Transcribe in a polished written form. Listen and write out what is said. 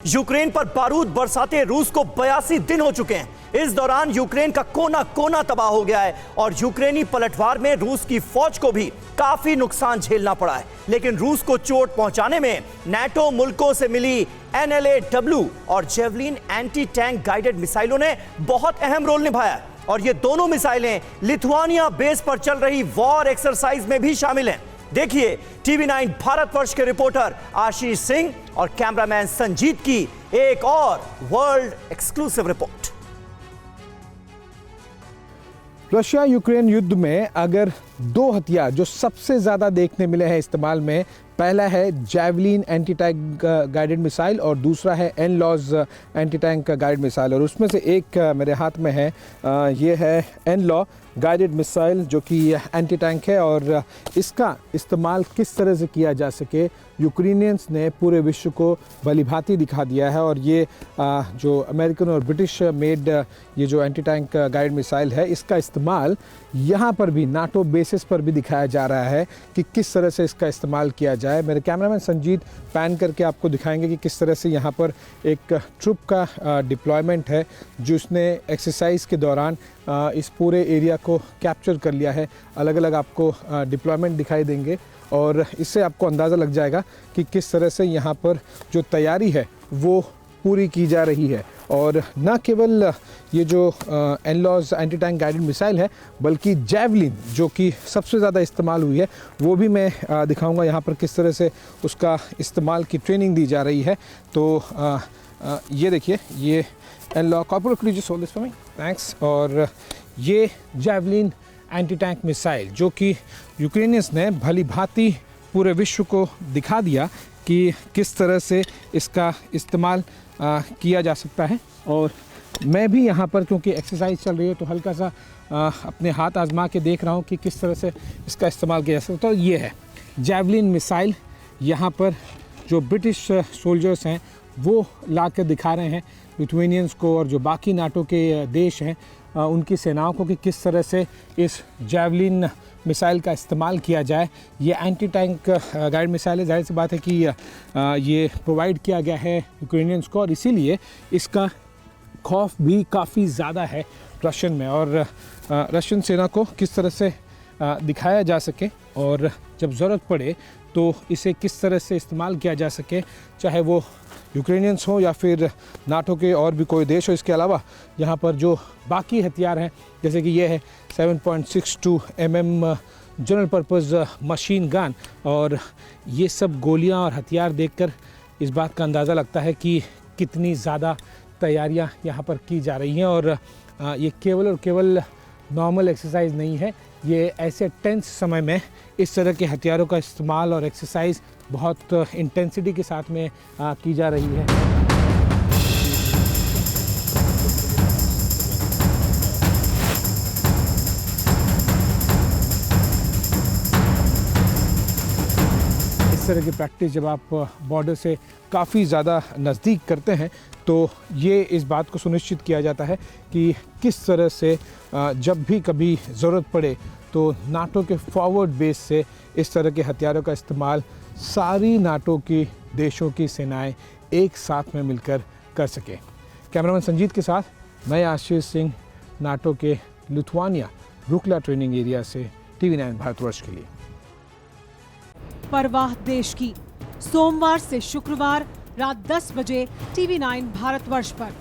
Ukraine पर बारूद बरसाते रूस को 82 दिन हो चुके हैं। इस दौरान यूक्रेन का कोना कोना तबाह हो गया है और यूक्रेनी पलटवार में रूस की फौज को भी काफी नुकसान झेलना पड़ा है। लेकिन रूस को चोट पहुंचाने में नाटो मुल्कों से मिली NLAW और जेवलिन एंटी टैंक गाइडेड मिसाइलों ने बहुत अहम रोल निभाया और ये दोनों मिसाइलें लिथुआनिया बेस पर चल रही वॉर एक्सरसाइज में भी शामिल हैं। देखिए TV9 भारतवर्ष के रिपोर्टर आशीष सिंह और कैमरामैन संजीत की एक और world exclusive report. Russia Ukraine युद्ध में अगर दो हथियार जो सबसे ज़्यादा देखने मिले हैं इस्तेमाल में, पहला है javelin anti tank guided missile और दूसरा है एनलॉज एंटी टैंक गाइडेड मिसाइल। और उसमें से एक मेरे हाथ में है, ये है एनलॉ गाइडेड मिसाइल जो कि एंटी टैंक है और इसका इस्तेमाल किस तरह से किया जा सके यूक्रेनियंस ने पूरे विश्व को भलीभांति दिखा दिया है। और ये जो अमेरिकन और ब्रिटिश मेड ये जो एंटी टैंक गाइडेड मिसाइल है, इसका इस्तेमाल यहाँ पर भी नाटो बेसिस पर भी दिखाया जा रहा है कि किस तरह से इसका इस्तेमाल किया जाए। मेरे कैमरामैन संजीत पैन करके आपको दिखाएंगे कि किस तरह से यहाँ पर एक ट्रुप का डिप्लॉयमेंट है जिसने एक्सरसाइज के दौरान इस पूरे एरिया को कैप्चर कर लिया है। अलग अलग आपको डिप्लॉयमेंट दिखाई देंगे और इससे आपको अंदाज़ा लग जाएगा कि किस तरह से यहाँ पर जो तैयारी है वो पूरी की जा रही है। और न केवल ये जो एनलॉज एंटी टैंक गाइडेड मिसाइल है बल्कि जेवलिन जो कि सबसे ज़्यादा इस्तेमाल हुई है वो भी मैं दिखाऊंगा यहाँ पर किस तरह से उसका इस्तेमाल की ट्रेनिंग दी जा रही है। तो ये देखिए, ये एनलॉ corporal could you just hold this for me, thanks. और ये जेवलिन एंटी टैंक मिसाइल जो कि यूक्रेनियंस ने भली भांति पूरे विश्व को दिखा दिया कि किस तरह से इसका इस्तेमाल किया जा सकता है। और मैं भी यहाँ पर क्योंकि एक्सरसाइज चल रही है तो हल्का सा अपने हाथ आजमा के देख रहा हूँ कि किस तरह से इसका इस्तेमाल किया जा सकता है। तो ये है जेवलिन मिसाइल, यहाँ पर जो ब्रिटिश सोल्जर्स हैं वो ला कर दिखा रहे हैं लिथुआनियंस को और जो बाकी नाटो के देश हैं उनकी सेनाओं को कि किस तरह से इस जेवलिन मिसाइल का इस्तेमाल किया जाए। ये एंटी टैंक गाइड मिसाइल है, जाहिर सी बात है कि ये प्रोवाइड किया गया है यूक्रेनियंस को और इसीलिए इसका खौफ भी काफ़ी ज़्यादा है रशियन में। और रशियन सेना को किस तरह से दिखाया जा सके और जब ज़रूरत पड़े तो इसे किस तरह से इस्तेमाल किया जा सके, चाहे वो यूक्रेनियंस हो या फिर नाटो के और भी कोई देश हो। इसके अलावा यहाँ पर जो बाकी हथियार हैं जैसे कि ये है 7.62 mm general purpose machine gun, और ये सब गोलियाँ और हथियार देखकर इस बात का अंदाज़ा लगता है कि कितनी ज़्यादा तैयारियाँ यहाँ पर की जा रही हैं। और ये केवल और केवल नॉर्मल एक्सरसाइज नहीं है, ये ऐसे टेंस समय में इस तरह के हथियारों का इस्तेमाल और एक्सरसाइज बहुत इंटेंसिटी के साथ में की जा रही है। इस तरह की प्रैक्टिस जब आप बॉर्डर से काफ़ी ज़्यादा नज़दीक करते हैं तो ये इस बात को सुनिश्चित किया जाता है कि किस तरह से जब भी कभी ज़रूरत पड़े तो नाटो के फॉरवर्ड बेस से इस तरह के हथियारों का इस्तेमाल सारी नाटो की देशों की सेनाएं एक साथ में मिलकर कर सकें। कैमरामैन संजीत के साथ मैं आशीष सिंह, नाटो के लिथुआनिया रुकला ट्रेनिंग एरिया से TV9 भारतवर्ष के लिए। परवाह देश की, सोमवार से शुक्रवार रात 10 बजे TV9 भारतवर्ष पर।